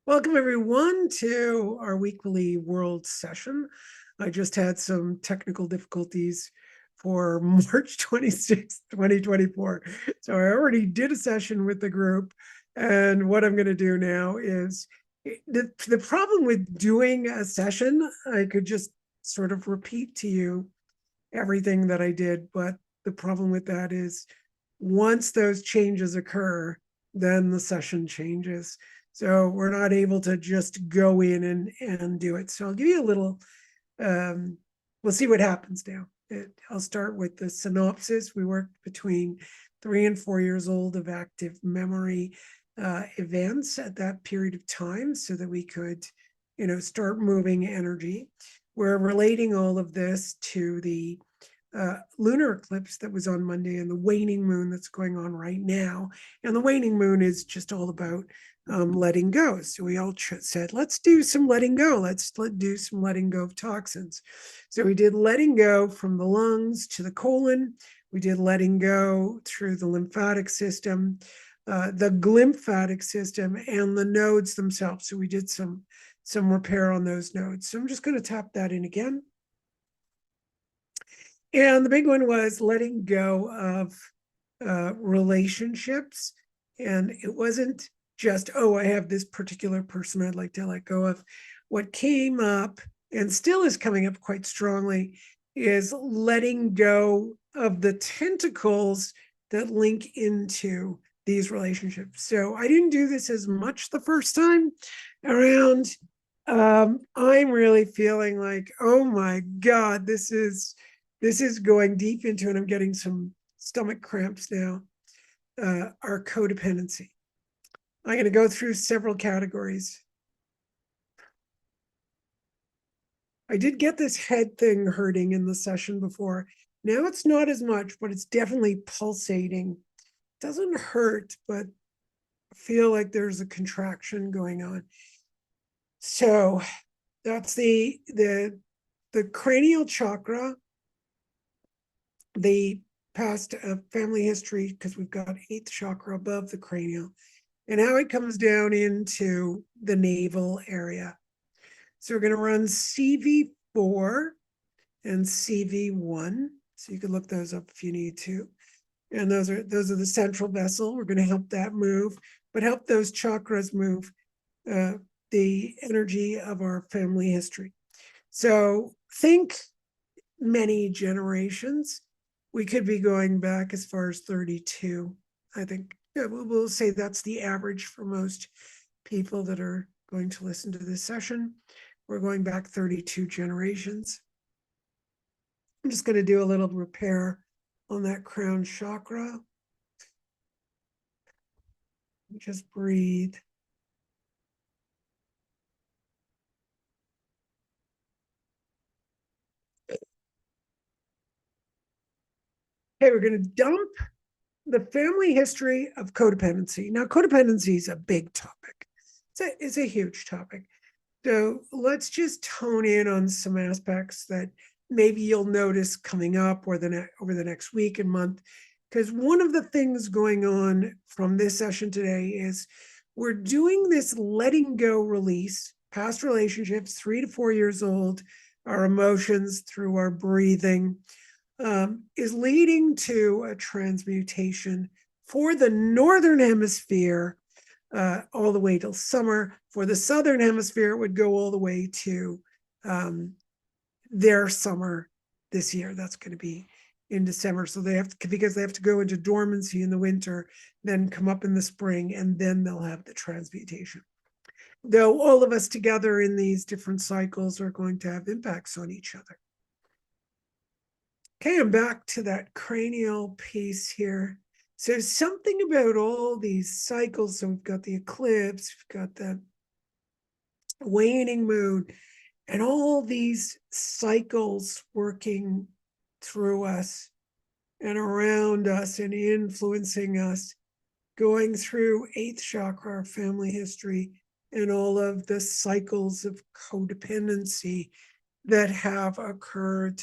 Welcome, everyone, to our weekly world session. I just had some technical difficulties for March 26th, 2024. So I already did a session with the group. And what I'm going to do now is the problem with doing a session, I could just sort of repeat to you everything that I did. But the problem with that is once those changes occur, then the session changes. So we're not able to just go in and do it. So I'll give you a little, we'll see what happens now. I'll start with the synopsis. We worked between 3 and 4 years old of active memory events at that period of time so that we could, start moving energy. We're relating all of this to the lunar eclipse that was on Monday and the waning moon that's going on right now. And the waning moon is just all about letting go. So we all said, let's do some letting go. Let's do some letting go of toxins. So we did letting go from the lungs to the colon. We did letting go through the lymphatic system, the glymphatic system, and the nodes themselves. So we did some repair on those nodes. So I'm just going to tap that in again. And the big one was letting go of relationships. And it wasn't just, oh, I have this particular person I'd like to let go of. What came up and still is coming up quite strongly is letting go of the tentacles that link into these relationships. So I didn't do this as much the first time around. I'm really feeling like, oh my God, this is going deep into, and I'm getting some stomach cramps now, our codependency. I'm going to go through several categories. I did get this head thing hurting in the session before. Now it's not as much, but it's definitely pulsating. It doesn't hurt, but I feel like there's a contraction going on. So that's the cranial chakra, the past family history, because we've got 8th chakra above the cranial, and how it comes down into the navel area. So we're going to run CV4 and CV1. So you can look those up if you need to. And those are the central vessel. We're going to help that move, but help those chakras move the energy of our family history. So think many generations. We could be going back as far as 32. I think we'll say that's the average for most people that are going to listen to this session. We're going back 32 generations. I'm just going to do a little repair on that crown chakra. Just breathe. Okay, we're going to dump the family history of codependency. Now, codependency is a big topic. It's a huge topic. So let's just hone in on some aspects that maybe you'll notice coming up or over the next week and month. Because one of the things going on from this session today is we're doing this letting go release, past relationships, 3 to 4 years old, our emotions through our breathing, is leading to a transmutation for the Northern Hemisphere all the way till summer. For the Southern Hemisphere, it would go all the way to their summer this year. That's going to be in December. So because they have to go into dormancy in the winter, then come up in the spring, and then they'll have the transmutation. Though all of us together in these different cycles are going to have impacts on each other. Okay, I'm back to that cranial piece here. So something about all these cycles. So we've got the eclipse, we've got the waning moon, and all these cycles working through us and around us and influencing us, going through eighth chakra, our family history, and all of the cycles of codependency that have occurred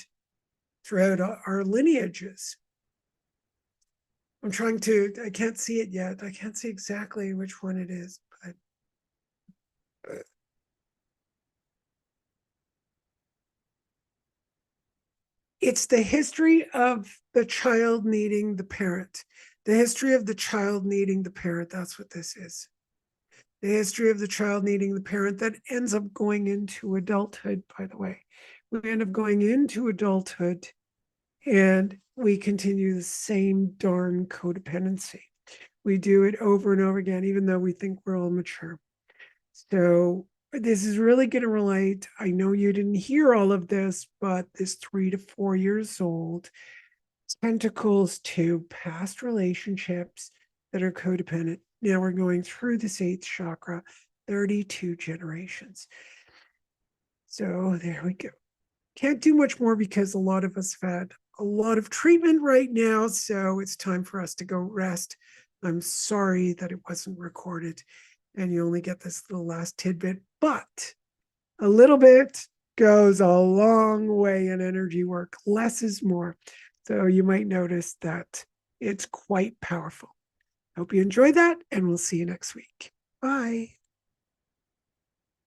throughout our lineages. I can't see it yet. I can't see exactly which one it is, but it's the history of the child needing the parent. The history of the child needing the parent. That's what this is. The history of the child needing the parent that ends up going into adulthood, by the way. We end up going into adulthood and we continue the same darn codependency. We do it over and over again, even though we think we're all mature. So this is really going to relate. I know you didn't hear all of this, but this 3 to 4 years old tentacles to past relationships that are codependent. Now we're going through this eighth chakra, 32 generations. So there we go. Can't do much more because a lot of us have had a lot of treatment right now. So it's time for us to go rest. I'm sorry that it wasn't recorded and you only get this little last tidbit, but a little bit goes a long way in energy work. Less is more. So you might notice that it's quite powerful. Hope you enjoyed that, and we'll see you next week. Bye.